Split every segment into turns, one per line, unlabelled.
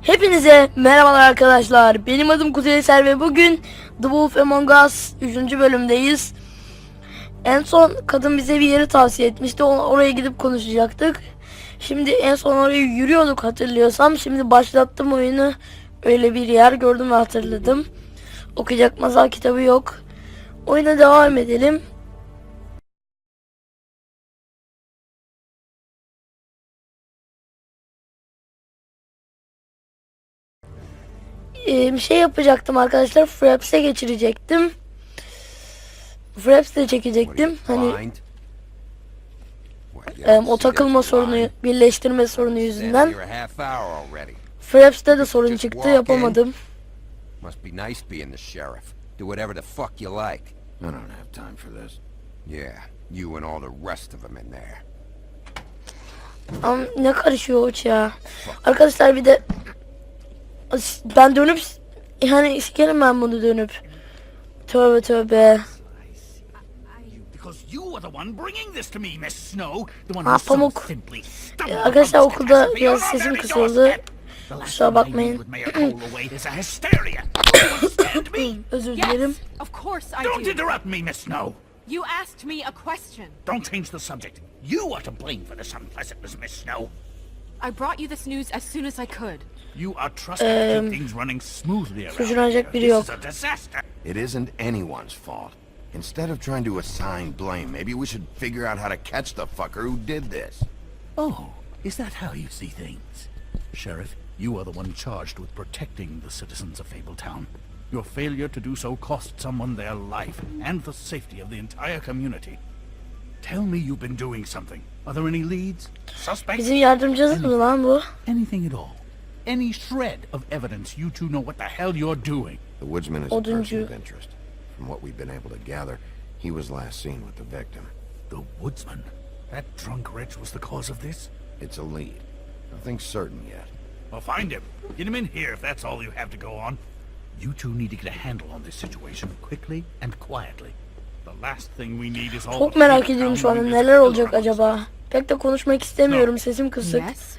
Hepinize merhabalar arkadaşlar. Benim adım Kuzey Eser ve bugün The Wolf Among Us 3. bölümdeyiz. En son kadın bize bir yeri tavsiye etmişti. Oraya gidip konuşacaktık. Şimdi en son oraya yürüyorduk hatırlıyorsam. Şimdi başlattım oyunu. Öyle bir yer gördüm ve hatırladım. Okuyacak masal kitabı yok. Oyuna devam edelim. Bir şey yapacaktım arkadaşlar. Fraps'e geçirecektim. Fraps'le çekecektim. Hani o takılma sorunu, birleştirme sorunu yüzünden. Fraps'te de sorun çıktı, yapamadım.
Must be nice being the sheriff. Do whatever the fuck you like.
I don't have time for this.
Yeah, you and all the rest of them in there.
Ama ne karışıyor o ya. Arkadaşlar bir de ben dönüp yani sikerim ben bunu dönüp. Tövbe tövbe. Pamuk. Arkadaşlar okulda biraz sesim kısıldı. Kusura bakmayın. Özür dilerim.
Don't interrupt me, Miss Snow. You asked me a question. Don't change the subject. You are to blame for this unpleasantness, Miss Snow. I brought you this news as soon as I could. You are trusted to keep things running smoothly around here. This is a disaster.
It isn't anyone's fault. Instead of trying to assign blame, maybe we should figure out how to catch the fucker who did this.
Oh, is that how you see things? Sheriff, you are the one charged with protecting the citizens of Fabletown. Your failure to do so cost someone their life and the safety of the entire community. Tell me you've been doing something. Are there any leads? Suspects?
Bizim yardımcımız mı lan bu?
Anything at all? Any shred of evidence you two know what the hell you're doing?
The woodsman is a person of interest. From what we've been able to gather, he was last seen with the victim.
The woodsman? That drunk wretch was the cause of this?
It's a lead. Nothing's certain yet.
Well, find him. Get him in here if that's all you have to go on. You two need to get a handle on this situation quickly and quietly. The last thing we need is all.
Çok merak ediyorum şu an neler olacak acaba. Pek de konuşmak istemiyorum, sesim kısık.
Yes,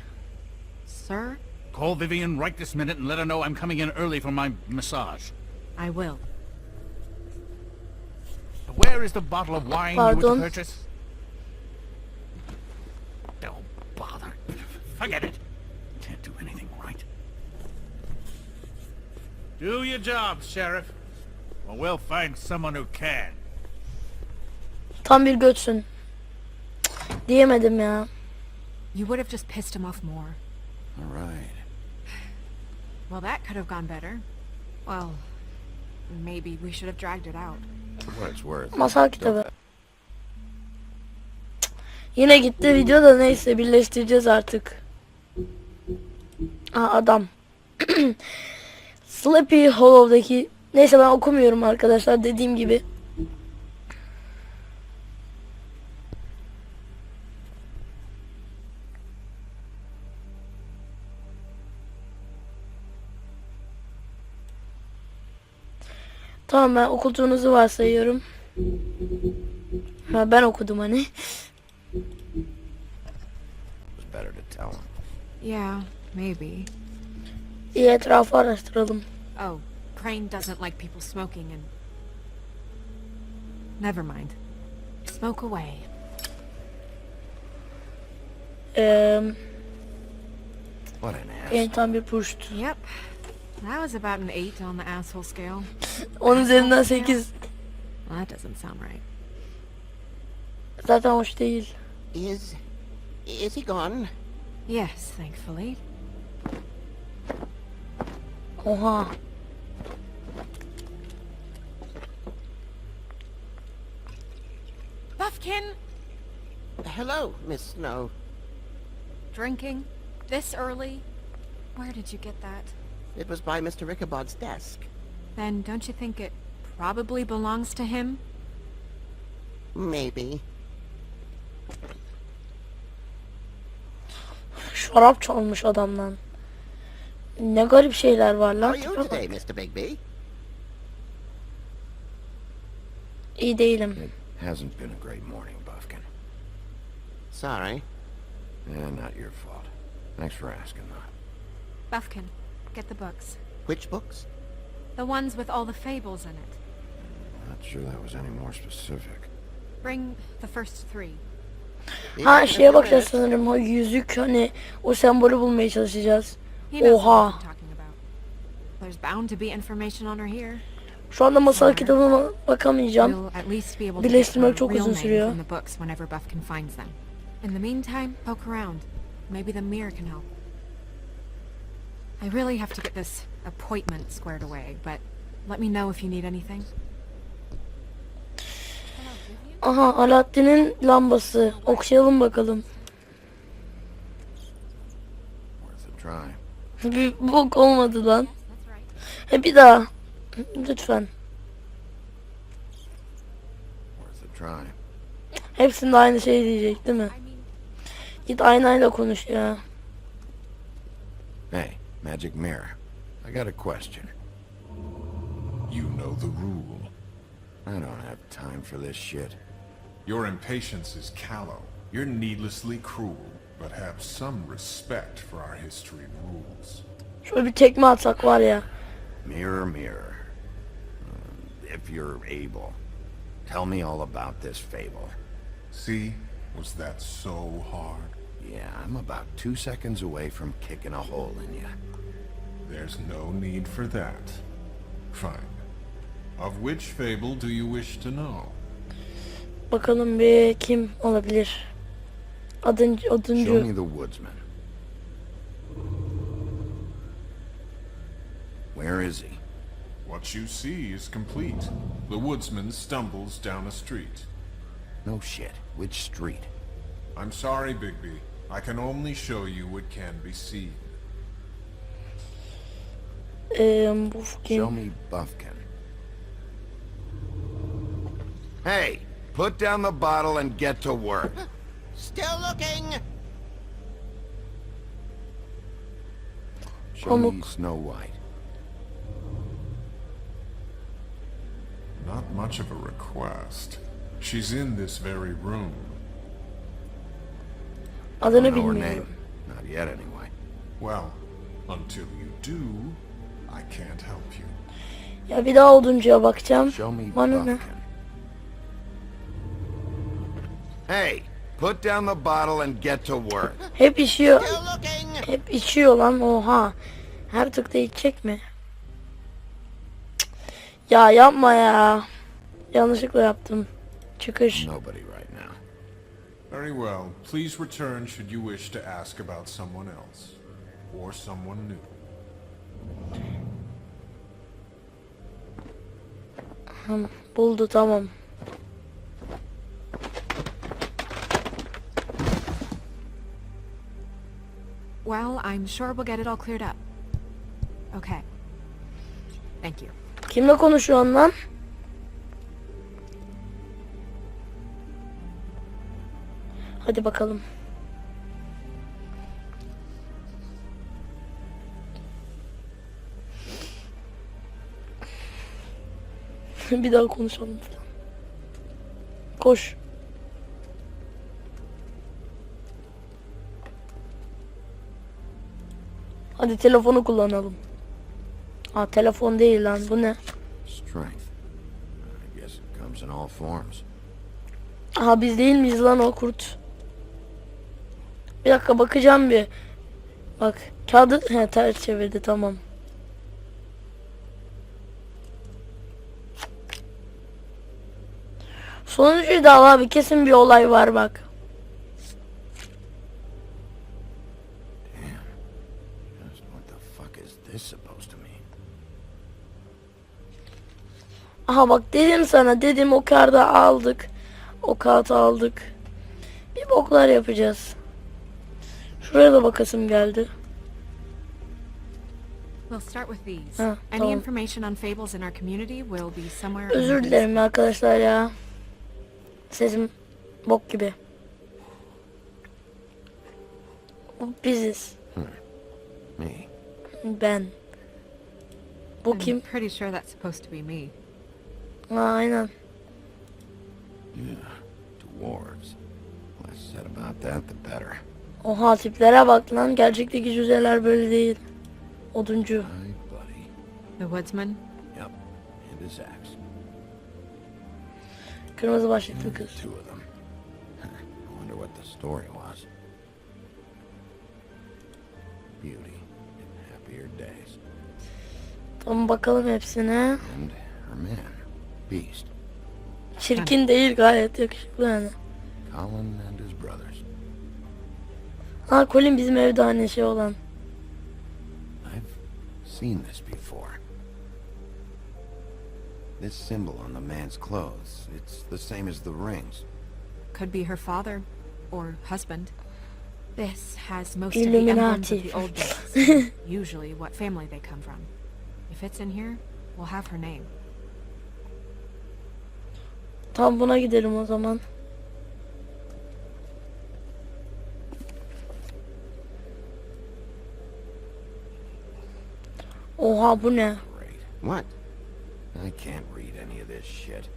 sir.
Call Vivian right this minute and let her know I'm coming in early for my massage.
I will.
Where is the bottle of wine you were to purchase? Don't bother. Forget it. Can't do anything right. Do your job, Sheriff. Or we'll find someone who can.
Tam bir götsün. Diyemedim ya.
You would have just pissed him off more.
All right.
Well, that could have gone better. Well, maybe we should have dragged it out.
For what it's worth.
Masal kitabı. Yine gitti video da, neyse birleştireceğiz artık. Aa, adam. Sleepy Hollow'daki, neyse ben okumuyorum arkadaşlar, dediğim gibi. Tamam, ben okuduğunuzu varsayıyorum. Ha, ben okudum hani.
Yeah, maybe.
İyi, etrafı araştıralım.
Oh, Crane doesn't like people smoking and... Never mind. Smoke away.
What an ass.
Tam bir puşt.
Yep. That was about an 8 on the asshole scale.
10 üzerinden 8.
Well, that doesn't sound right.
Zaten hoş değil.
Is he gone?
Yes, thankfully.
Oha.
Buffkin!
Hello, Miss Snow.
Drinking? This early? Where did you get that?
It was by Mr. Ichabod's desk.
Then don't you think it probably belongs to him?
Maybe.
Şarap çalmış adamdan. Ne garip şeyler var lan.
How are you today, Mr. Bigby?
İyi değilim.
It hasn't been a great morning, Buffkin.
Sorry.
Yeah, not your fault. Thanks for asking, though.
Buffkin,
get the books.
Which books?
The ones with all the fables in it.
Not sure that was any more specific.
Bring the first 3.
Ha şeye bakacağız sanırım. O yüzük hani o sembolü bulmaya çalışacağız.
He knows what
Oha.
I'm talking about. There's bound to be information on her here.
Şu anda masal kitabına bakamayacağım.
We'll at least be able to get
Birleştirmek
her
çok
real
uzun
name
sürüyor.
from the books whenever Buffkin finds them. In the meantime, poke around. Maybe the mirror can help. I really have to get this appointment squared away, but let me know if you need anything.
Aha Alaaddin'in lambası. Okşayalım bakalım.
Worth a try.
Bir bok olmadı lan. Bir daha. Lütfen.
Worth a try.
Hepsinde aynı şey diyecek değil mi? Git aynayla konuş ya.
Hey, Magic Mirror. I got a question.
You know the rule.
I don't have time for this shit.
Your impatience is callow. You're needlessly cruel, but have some respect for our history rules.
Şöyle bir tekme atsak var ya.
Mirror, mirror. If you're able, tell me all about this fable.
See? Was that so hard?
Yeah, I'm about 2 seconds away from kicking a hole in you.
There's no need for that. Fine. Of which fable do you wish to know?
Bakalım bir kim olabilir?
Show me
Oduncu.
the woodsman. Where is he?
What you see is complete. The woodsman stumbles down a street.
No shit. Which street?
I'm sorry, Bigby. I can only show you what can be seen.
Bu
Show
kim?
me Buffkin. Hey, put down the bottle and get to work.
Still looking!
Show me
Pamuk.
Snow White.
Not much of a request. She's in this very room.
Adını
Don't know her
bilmiyorum.
name. Not yet, anyway.
Well, until you do, I can't help you.
Ya bir daha oduncuya bakacağım.
Show me
Bana ne?
Buffkin. Hey, put down the bottle and get to work.
Hep işiyor.
Still looking!
Hep içiyor lan oha. Her tıkta içecek mi? Cık. Ya yapma ya. Yanlışlıkla yaptım. Çıkış.
Nobody right now.
Very well. Please return should you wish to ask about someone else. Or someone new.
Buldu tamam.
Well, I'm sure we'll get it all cleared up. Okay. Thank you.
Kimle konuşuyorsun lan? Hadi bakalım. Bir daha konuşalım falan. Koş. Hadi telefonu kullanalım. Aa telefon değil lan bu ne?
Strength. I guess it comes in all forms.
Aha biz değil miyiz lan o kurt? Bir dakika bakacağım bir. Bak kağıdı ters çevirdi tamam. Sonuncuyu da al abi kesin bir olay var bak.
Just what the fuck is this supposed to mean?
Aha bak dedim sana dedim o kağıdı aldık. O kağıdı aldık. Bir boklar yapacağız. Şuraya da bakasım geldi.
We'll start with these.
Ha,
Any
tamam.
information on fables in our community will be somewhere in
Özür
these.
dilerim arkadaşlar ya. Sesim bok gibi. Bu biziz.
Me.
Ben. Bu
I'm
kim?
pretty sure that's supposed to be me.
Ha, aynen.
Yeah. Dwarves. Less said about that, the better.
Oha tiplere bak lan. Gerçekteki cüceler böyle değil. Oduncu.
My buddy.
The woodsman?
Yep. And his axe.
Kırmızı başlıklı kız.
Two of them. I wonder what the story was. Beauty in happier days.
Tamam bakalım hepsine.
And her man, Beast.
Çirkin değil, gayet yakışıklı yani.
Colin and his brothers.
Ha, Colin bizim evde hani şey olan.
I've seen this before. This symbol on the man's clothes, it's the same as the rings.
Could be her father. Or husband. This has most of the emblems of the old days. Usually what family they come from. If it's in here, we'll have her name.
Tam buna gidelim o zaman. Oha, bu ne?
Great.
What?
I can't read any of this shit.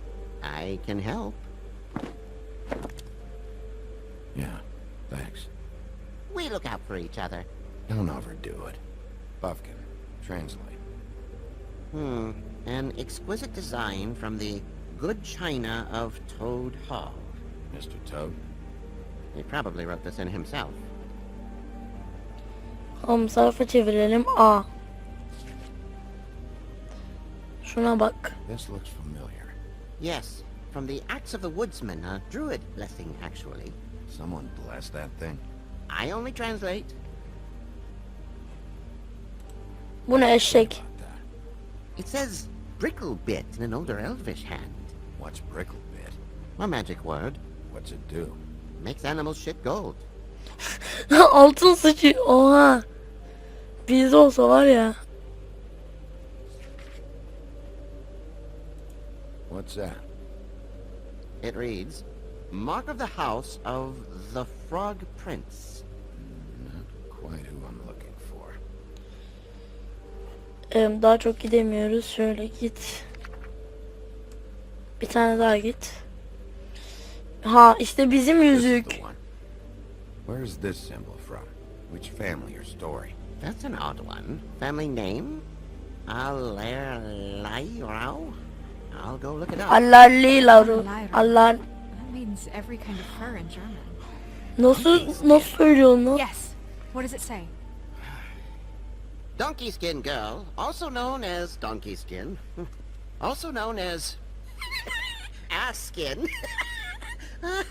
I can help.
Yeah, thanks.
We look out for each other.
Don't overdo it. Buffkin, translate.
An exquisite design from the good china of Toad Hall.
Mr. Toad?
He probably wrote this in himself.
Tamam, sayfa çevirelim. A. Şuna bak.
This looks familiar.
Yes, from the Axe of the Woodsman, a druid blessing, actually.
Someone blessed that thing.
I only translate.
Bu ne, eşek?
About that.
It says Bricklebit in an older elvish hand.
What's Bricklebit?
A magic word.
What's it do?
Makes animals shit gold.
Altın sıçı. Oha. Bizde olsa var ya.
What's that?
It reads, Mark of the House of the Frog Prince.
Not quite who I'm looking for.
Daha çok gidemiyoruz. Şöyle git. Bir tane daha git. Ha, işte bizim
This is the
yüzük.
one. Where's this symbol from? Which family or story?
That's an odd one. Family name? Alairao? I'll go look it up.
Allarli lavru. Allar.
That means every kind of fur in German.
Nasıl söylüyor onu?
Yes. What does it say?
Donkey Skin Girl, also known as Donkey Skin, also known as Ass Skin,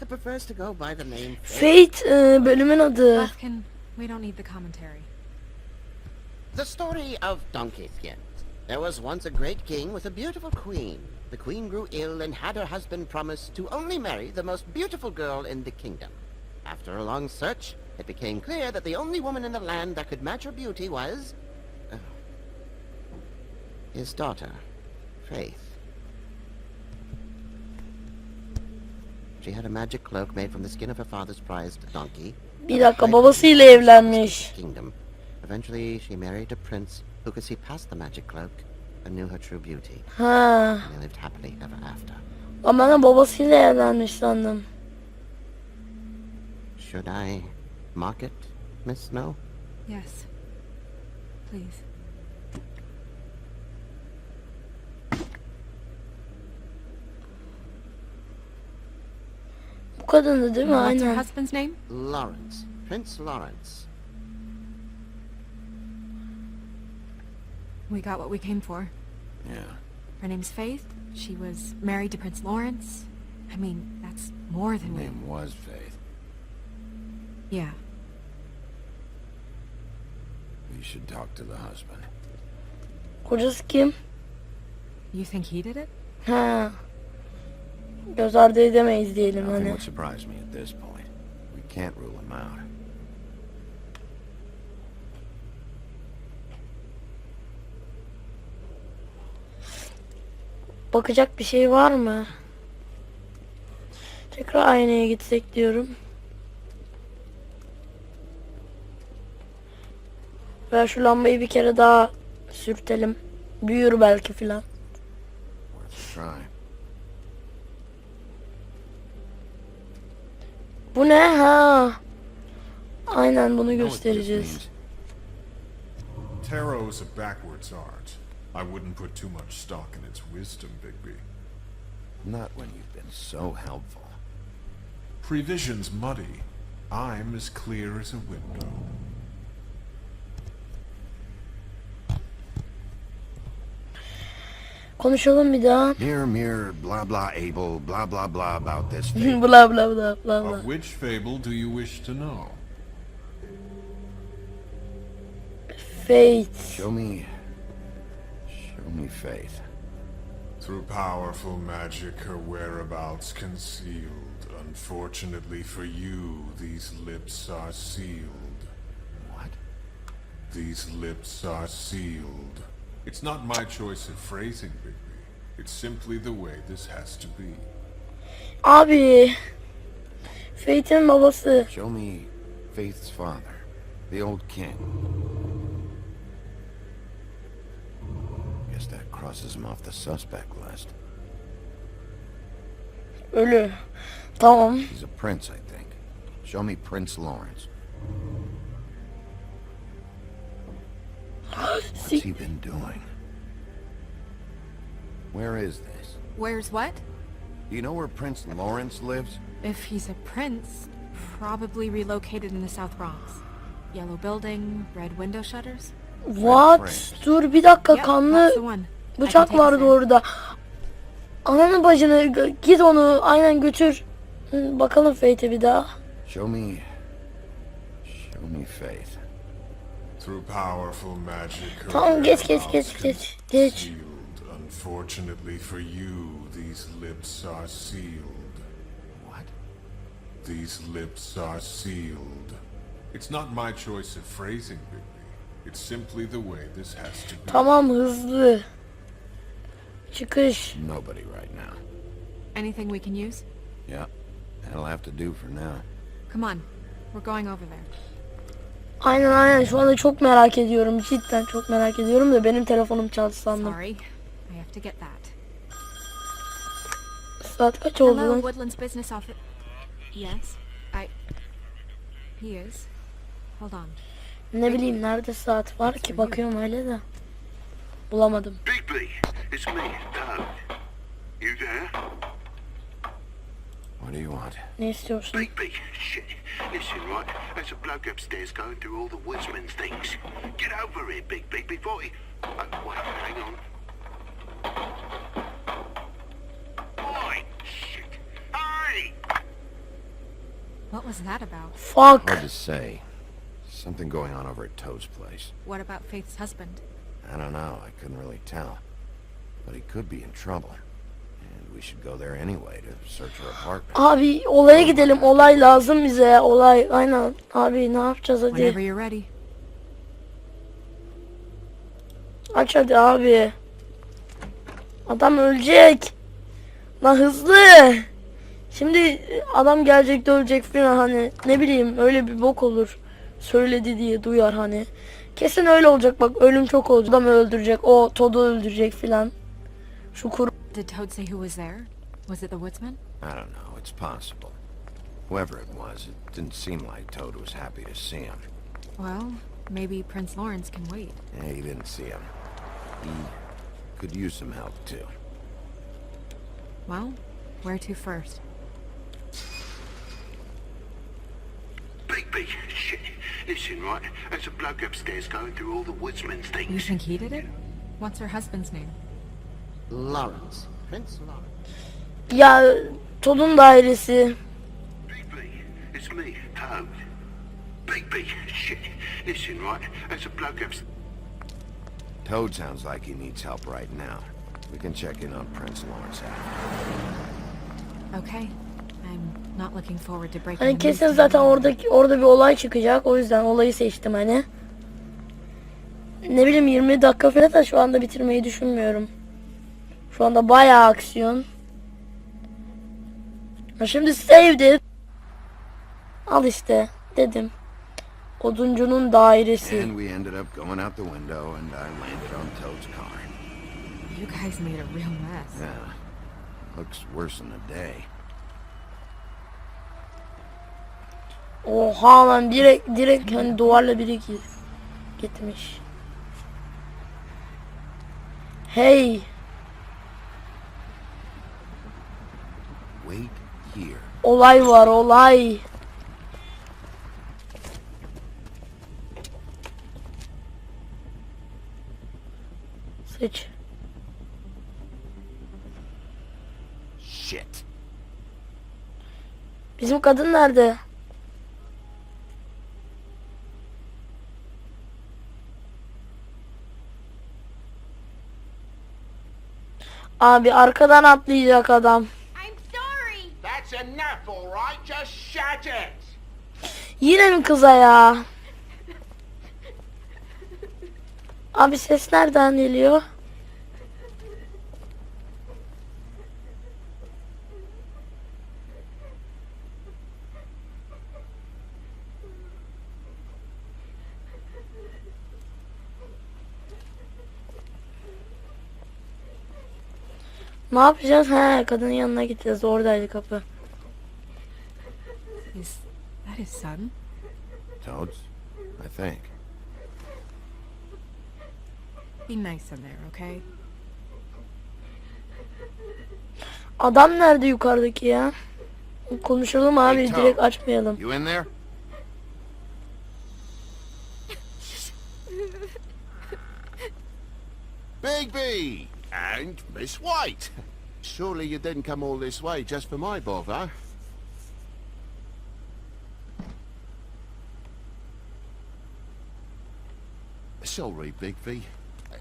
prefers to go by the name
Fate bölümün adı.
Buffkin, we don't need the commentary.
The story of Donkey Skin. There was once a great king with a beautiful queen. The queen grew ill and had her husband promise to only marry the most beautiful girl in the kingdom. After a long search, it became clear that the only woman in the land that could match her beauty was... his daughter, Faith. She had a magic cloak made from the skin of her father's prized donkey.
Bir dakika, babasıyla evlenmiş.
Kingdom. Eventually, she married a prince who could see past the magic cloak and knew her true beauty.
Ha.
And they lived happily ever after.
Ama ben de babasıyla evlenmiş sandım.
Should I mark it, Miss Snow?
Yes. Please.
Bu kadındı değil mi?
What's her
Aynen.
husband's name?
Lawrence. Prince Lawrence.
We got what we came for.
Yeah.
Her name's Faith. She was married to Prince Lawrence. I mean, that's more than
Her
we...
name was Faith.
Yeah.
We should talk to the husband.
Kocası kim?
You think he did it?
Ha. Göz ardı edemeyiz diyelim
Nothing
hani.
would surprise me at this point. We can't rule him out.
Bakacak bir şey var mı? Tekrar aynaya gitsek diyorum. Ve şu lambayı bir kere daha sürtelim. Büyür belki filan.
Worth a try.
Bu ne? Ha. Aynen bunu
Know what this
göstereceğiz.
means?
Tarot's a backwards art. I wouldn't put too much stock in its wisdom, Bigby.
Not when you've been so helpful.
Prevision's muddy. I'm as clear as a window.
Konuşalım bir daha.
Mirror, mirror, blah blah able, blah blah blah about this thing.
Bla bla bla bla bla.
Of which fable do you wish to know?
Fate.
Show me faith.
Through powerful magic, her whereabouts concealed. Unfortunately for you, these lips are sealed.
What?
These lips are sealed. It's not my choice of phrasing, Bigby. It's simply the way this has to be.
Abi. Fate'in babası.
Show me Faith's father, the old king. Guess that crosses him off the suspect list.
Ölü. Tamam.
He's a prince, I think. Show me Prince Lawrence. What's he been doing? Where is this?
Where's what?
Do you know where Prince Lawrence lives?
If he's a prince, probably relocated in the South Bronx. Yellow building, red window shutters.
What? Dur bir dakika,
Yep,
kanlı
that's the one. I can
bıçak
take us
vardı
there.
orada. Ananı bacını git onu aynen götür. Bakalım Fate'e bir daha.
Show me Faith.
Through powerful magic, her
Tamam, geç
whereabouts
geç.
concealed. Unfortunately for you, these lips are sealed.
What?
These lips are sealed. It's not my choice of phrasing, Bigby. It's simply the way this has to be.
Tamam, hızlı. Çıkış.
Nobody right now.
Anything we can use?
Yeah, that'll have to do for now.
Come on, we're going over there.
Aynen şu anda çok merak ediyorum. Cidden çok merak ediyorum da benim telefonum çaldı sandım.
Sorry, I have to get that.
Saat kaç oldu
Hello,
lan?
Woodland's business office. Yes, he is. Hold on.
Ne bileyim nerede saat var ki, bakıyorum öyle de. Bulamadım.
Bigby, it's me, Doug. You there?
What do you want?
Ne istiyorsun?
Bigby, shit. Listen, right, there's a bloke upstairs going through all the woodsman's things. Get over here, Bigby, before he... Oh, wait, hang on. Oi, shit. Hey!
What was that about?
Fuck.
Hard to say. Something going on over at Toad's place.
What about Faith's husband?
I don't know, I couldn't really tell. But he could be in trouble. And we should go there anyway to search her apartment.
Abi olaya gidelim. Olay lazım bize. Olay. Aynen. Abi ne yapacağız
Whenever
hadi.
you're ready.
Aç hadi abi. Adam ölecek. Lan hızlı. Şimdi adam gelecek de ölecek falan, hani ne bileyim öyle bir bok olur. Söyledi diye duyar hani. Kesin öyle olacak, bak ölüm çok olacak. Adamı öldürecek, o Toad'u öldürecek filan. Şu kuru...
Did Toad say who was there? Was it the woodsman?
I don't know, it's possible. Whoever it was, it didn't seem like Toad was happy to see him.
Well, maybe Prince Lawrence can wait.
Yeah, he didn't see him. He could use some help too.
Well, where to first?
Bigby, shit. Listen, right, there's a bloke upstairs going through all the woodsman's
You
things.
think he did it? What's her husband's name?
Lawrence. Prince Lawrence.
Ya Toad'un dairesi.
Bigby, it's me, Toad. Bigby, shit. Listen, right, there's a bloke upstairs.
Toad sounds like he needs help right now. We can check in on Prince Lawrence after.
Okay. I'm not looking forward to breaking
Hani
the news
kesin
to
zaten
anyone.
orada bir olay çıkacak. O yüzden olayı seçtim hani. Ne bileyim 20 dakika falan da şu anda bitirmeyi düşünmüyorum. Şu anda bayağı aksiyon. Ha şimdi saved. Al işte dedim. Oduncunun dairesi.
And we ended up going out the window and I landed on Toad's car.
You guys made a real mess.
Yeah, looks worse than a day.
Oha lan direkt hani duvarla biri gitmiş. Hey.
Wait here.
Olay var, olay. Sıç.
Shit.
Bizim kadın nerede? Abi arkadan atlayacak adam.
That's enough, all right? Just shut it.
Yine mi kıza ya? Abi ses nereden geliyor? Ne yapacağız? He, kadının yanına gideceğiz. Oradaydı kapı.
Is that his son?
Toads? I think.
Be nice in there, okay?
Adam nerede yukarıdaki ya? Konuşalım abi,
Hey, Tom.
direkt açmayalım.
You in there? Bigby! And Miss White! Surely you didn't come all this way just for my bother? Sorry, Bigby.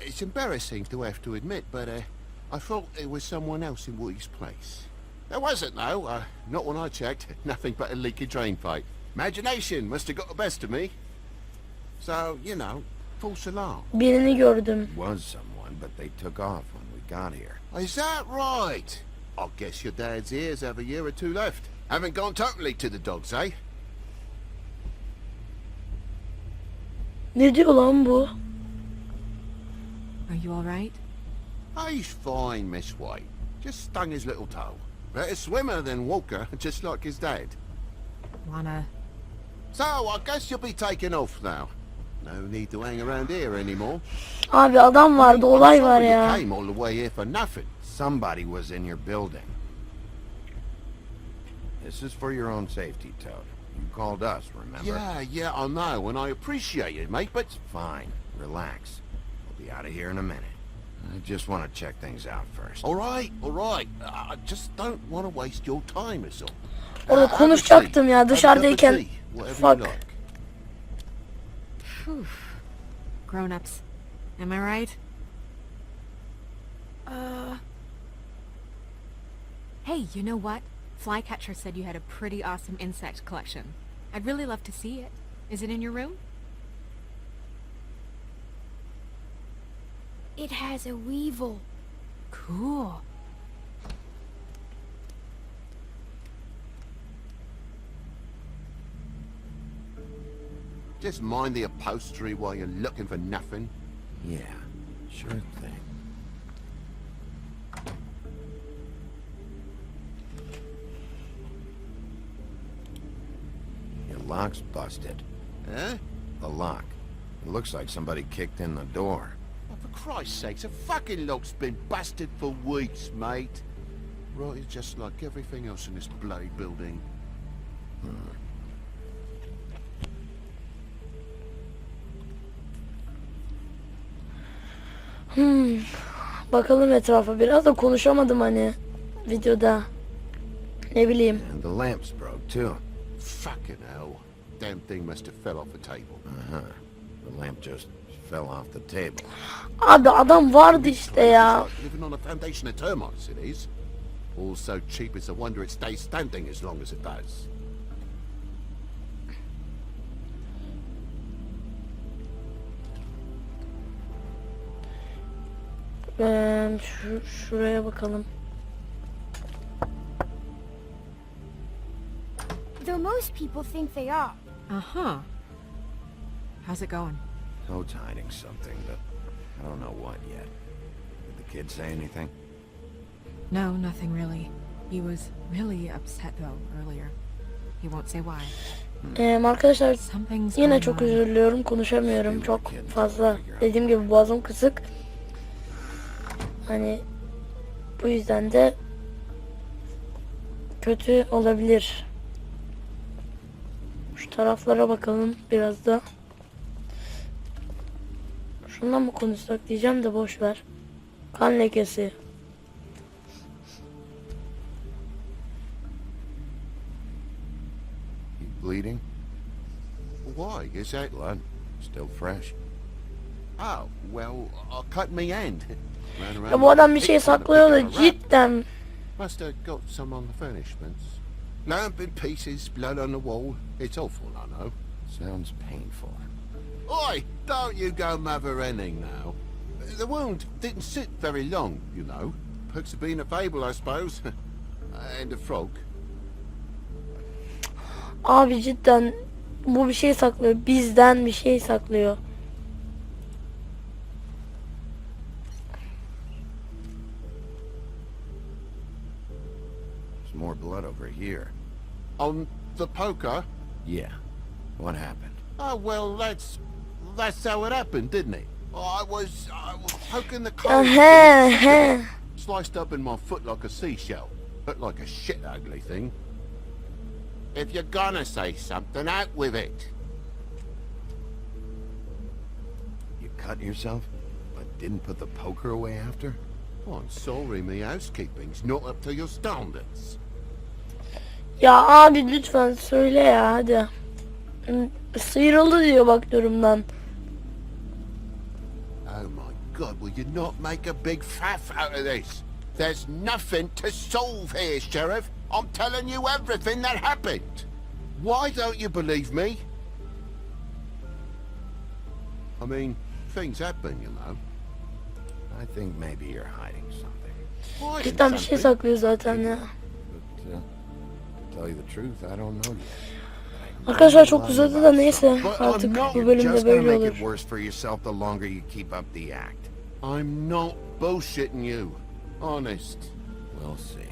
It's embarrassing to have to admit, but I thought there was someone else in Woody's place. There wasn't, though. Not when I checked. Nothing but a leaky drain pipe. Imagination must have got the best of me. So, you know, false alarm.
Birini gördüm.
Was someone, but they took off when we got here.
Is that right? I guess your dad's ears have a year or two left.
Haven't gone totally to the dogs, eh?
Ne diyor lan bu?
Are you alright?
He's fine, Miss White. Just stung his little toe. Better swimmer than walker, just like his dad.
Wanna...
So, I guess you'll be taking off now. No need to hang around here anymore.
Abi adam vardı, olay var
You
ya.
came all the way here for nothing.
Somebody was in your building. This is for your own safety, Toad. You called us, remember?
Yeah, I know, and I appreciate it, mate, but...
Fine. Relax. We'll be out of here in a minute. I just want to check things out first.
All right. I just don't want to waste your time, is all.
Orada konuşacaktım ya dışarıdayken. Fuck.
Grown-ups. Am I right? Hey, you know what? Flycatcher said you had a pretty awesome insect collection. I'd really love to see it. Is it in your room?
It has a weevil.
Cool.
Just mind the upholstery while you're looking for nothing.
Yeah, sure thing. Your lock's busted.
Huh?
The lock. It looks like somebody kicked in the door.
Oh, for Christ's sakes, a fucking lock's been busted for weeks, mate. Right, it's just like everything else in this bloody building.
Bakalım etrafa, biraz da konuşamadım hani videoda. Ne bileyim.
And the lamps broke too.
Fucking hell. Damn thing must have fell off the table.
The lamp just fell off the table.
Abi adam vardı işte ya.
It's like living on a foundation of termites, it is. All so cheap it's a wonder it stays standing as long as it does.
Şuraya bakalım.
Though most people think they are.
Uh-huh. How's it going?
Toad's hiding something, but I don't know what yet. Did the kid say anything?
No, nothing really. He was really upset though earlier. He won't say why.
Arkadaşlar
Something's
yine
going
çok
on.
özür diliyorum, konuşamıyorum çok fazla. Dediğim gibi boğazım kısık. Hani bu yüzden de kötü olabilir. Şu taraflara bakalım biraz da. Şundan mı konuşsak diyeceğim de boş ver. Kan lekesi.
You bleeding? Why? Is that
Blood. Still fresh.
Oh, well, I cut me hand. Ran around
Ya bu adam bir
the
şey
kitchen
saklıyor da
picking a rat.
cidden.
Must have got some on the furnishments. Lamp in pieces, blood on the wall. It's awful, I know.
Sounds painful.
Oi, don't you go mother-henning now. The wound didn't sit very long, you know. Perks of being a fable, I suppose. And a frog.
Abi cidden bu bir şey saklıyor. Bizden bir şey saklıyor.
There's more blood over here.
On the poker?
Yeah. What happened?
Oh, well, that's how it happened, didn't it? I was poking the cold. Sliced up in my foot like a seashell. Looked like a shit ugly thing. If you're gonna say something, out with it.
You cut yourself, but didn't put the poker away after?
Oh, I'm sorry, me housekeeping's not up to your standards.
Ya abi lütfen söyle ya hadi. Sıyrıldı diyor bak durumdan.
Oh my God, will you not make a big faff out of this? There's nothing to solve here, Sheriff. I'm telling you everything that happened. Why don't you believe me? I mean, things happen, you know.
I think maybe you're hiding something.
Hiding
Cidden bir şey
something?
saklıyor zaten ya.
But, to tell you the truth, I don't know yet.
Arkadaşlar çok uzadı da neyse
But
artık
I'm not
bu bölümde
Just gonna
böyle
make
olur.
it worse for yourself the longer you keep up the act.
I'm not bullshitting you. Honest.
We'll see.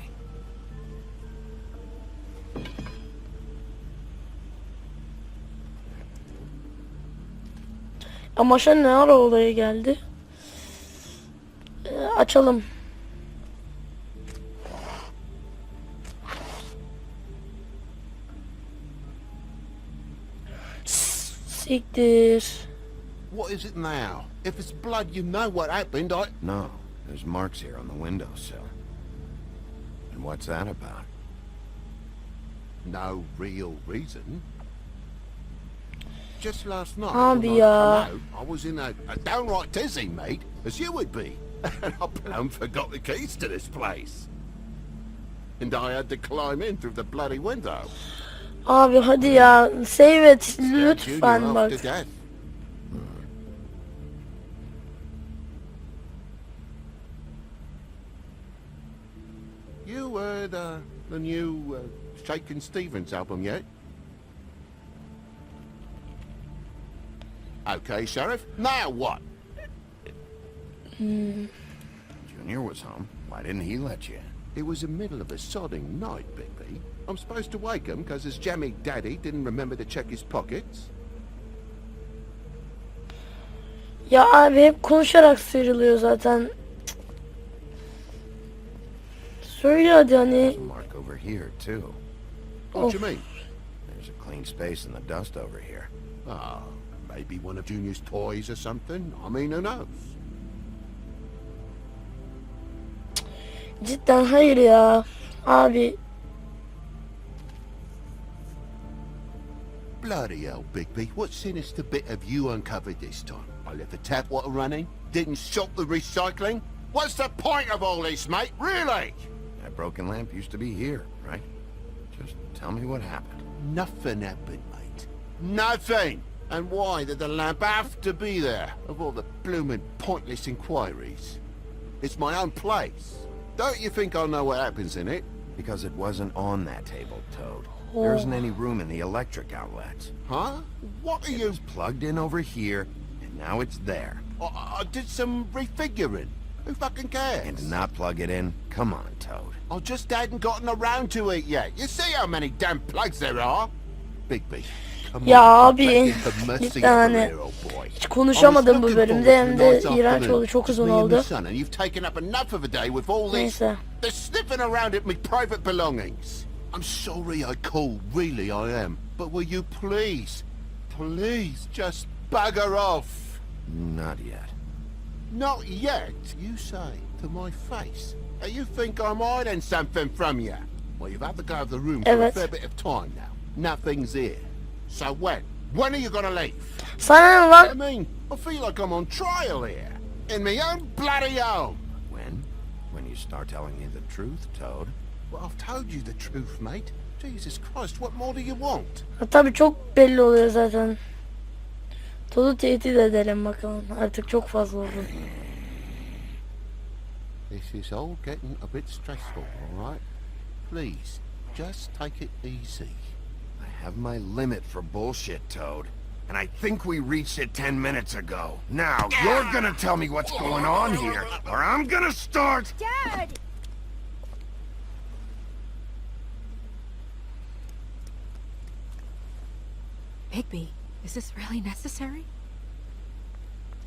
Ama şu ne ara olaya geldi? Açalım. Siktir.
What is it now? If it's blood, you know what happened.
No, there's marks here on the windowsill. And what's that about?
No real reason. Just last night,
Abi
when
ya.
I come out, I was in a downright dizzy, mate, as you would be. And I plumb forgot the keys to this place. And I had to climb in through the bloody window.
Abi hadi ya. Save it
Stabbed Junior
lütfen bak.
half to death. You heard the new Shakin' Stevens album yet? Okay, Sheriff. Now what?
Junior was home. Why didn't he let you in?
It was the middle of a sodding night, Bigby. I'm supposed to wake him because his jammy daddy didn't remember to check his pockets.
Ya abi hep konuşarak sıyrılıyor zaten. Söyle hadi hani.
There's a mark over here, too.
What do you mean?
There's a clean space in the dust over here.
Ah, maybe one of Junior's toys or something. I mean, who knows?
Cidden hayır ya. Abi
Bloody hell, Bigby. What sinister bit have you uncovered this time? I left the tap water running, didn't stop the recycling. What's the point of all this, mate? Really?
That broken lamp used to be here, right? Just tell me what happened.
Nothing happened, mate. Nothing! And why did the lamp have to be there, of all the bloomin' pointless inquiries? It's my own place. Don't you think I know what happens in it?
Because it wasn't on that table, Toad. There isn't any room in the electric outlets.
Huh? What are
It
you...
was plugged in over here, and now it's there.
I did some refiguring. Who fucking cares?
And to not plug it in? Come on, Toad.
I just hadn't gotten around to it yet. You see how many damn plugs there are? Bigby, Come
Ya
on,
abi,
begging for mercy
cidden
over
hani
here, old boy.
hiç konuşamadım
I
bu
was
bölümde,
looking
hem
forward
de
to a nice
iğrenç
afternoon,
oldu, çok
just
uzun
me and my
oldu.
son, and you've taken up enough of a day with all
Neyse.
this sniffing around at my private belongings. I'm sorry I called, really I am. But will you please just bugger off?
Not yet.
Not yet, you say, to my face. You think I'm hiding something from you? Well, you've had to go of the room for a
Evet.
fair bit of time now. Nothing's here. So when? When are you gonna leave?
Sana ne
I
lan?
mean, I feel like I'm on trial here. In my own bloody home.
When? When you start telling me the truth, Toad?
Well, I've told you the truth, mate. Jesus Christ, what more do you want?
Ha, tabii çok belli oluyor zaten. Todu tehdit edelim bakalım. Artık çok fazla oldu.
This is all getting a bit stressful, all right? Please, just take it easy.
I have my limit for bullshit, Toad. And I think we reached it 10 minutes ago. Now, you're gonna tell me what's going on here, or I'm gonna start...
Dad!
Bigby, is this really necessary?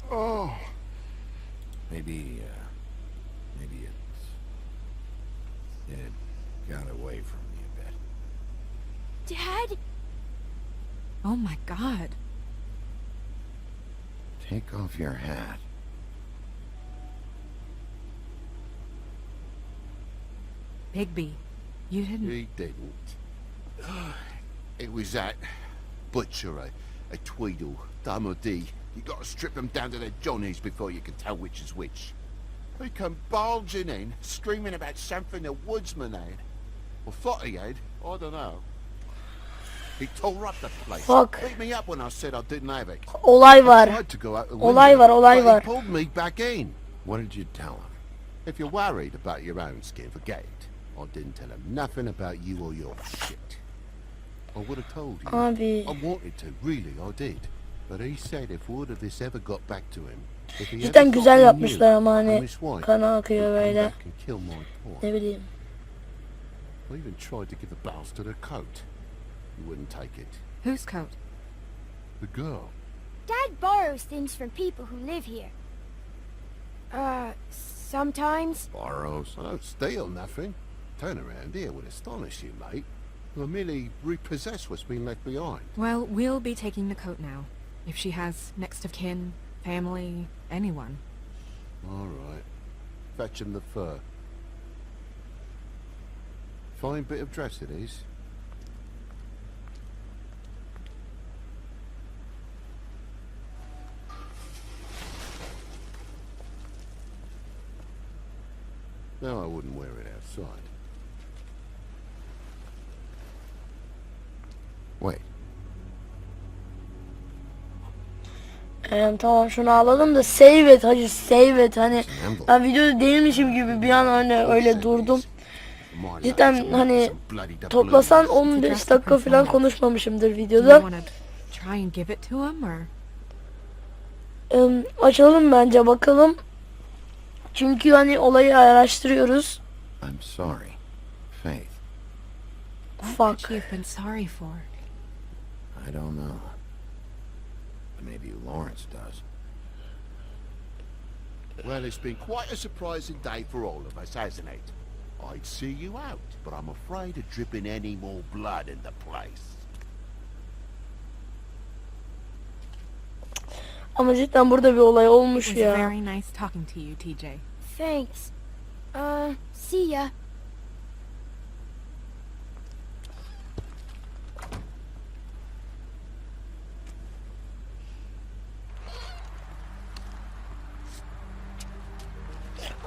Oh,
Maybe it got away from me a bit.
Dad?
Oh my god.
Take off your hat.
Bigby, you didn't...
he didn't. It was that butcher, a Tweedle, Dum or D. You gotta strip them down to their johnnies before you can tell which is which. He come bulging in, screaming about something the woodsman had. Or thought he had, I don't know. He tore up the place.
Fuck.
Beat me up when I said I didn't have it.
Olay
I
var.
tried to go out the
Olay
window,
var, olay
but
var.
he pulled me back in.
What did you tell him?
If you're worried about your own skin, forget it. I didn't tell him nothing about you or your shit. I would have told you.
Abi.
I wanted to, really, I did. But he said if word of this ever got back to him, if he
Cidden
ever
güzel
thought he
yapmışlar
knew
ama
I'm
hani
his wife,
kana akıyor
he'd come
böyle.
back and kill my boy.
Ne bileyim.
I even tried to give the bastard a coat. He wouldn't take it.
Whose coat?
The girl.
Dad borrows things from people who live here. Sometimes.
Borrows?
I don't steal nothing. Turn around here would astonish you, mate. I merely repossess what's been left behind.
Well, we'll be taking the coat now. If she has next of kin, family, anyone.
All right. Fetch him the fur. Fine bit of dress it is. No, I wouldn't wear it outside.
Wait.
Tamam, şunu alalım da save it, hacı save it, hani ben videoda değilmişim gibi bir an hani öyle durdum. Cidden hani toplasan 15 dakika falan konuşmamışımdır
Do you
videoda.
want to try and give it to him, or...?
Açalım bence, bakalım. Çünkü hani olayı araştırıyoruz.
I'm sorry, Faith.
What
Fuck.
could you have been sorry for?
I don't know. Maybe Lawrence does.
Well, it's been quite a surprising day for all of us, hasn't it? I'd see you out, but I'm afraid of dripping any more blood in the place.
Ama cidden burada bir olay
It
olmuş
was
ya.
very nice talking to you, TJ.
Thanks. See ya.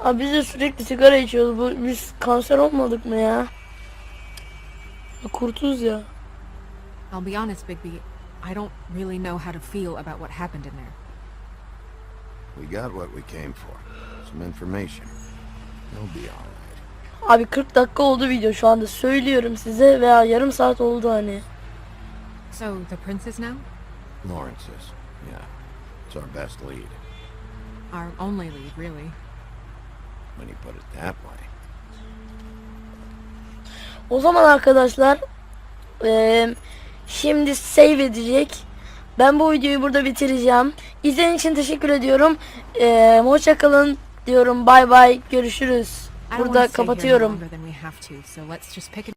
Abi biz de sürekli sigara içiyoruz. Biz kanser olmadık mı ya? Kurtuz ya.
I'll be honest, Bigby, I don't really know how to feel about what happened in there.
We got what we came for. Some information. He'll be alright.
Abi 40 dakika oldu video şu anda, söylüyorum size, veya yarım saat oldu hani.
So, the princess now?
Lawrence's. Yeah. It's our best lead.
Our only lead, really.
When you put it that way.
O zaman arkadaşlar Şimdi save edecek. Ben bu videoyu burada bitireceğim. İzlediğiniz için teşekkür ediyorum. Hoşça kalın diyorum. Bay bay. Görüşürüz.
I don't
Burada
wanna stay here any
kapatıyorum.
longer than we have to, so let's just pick a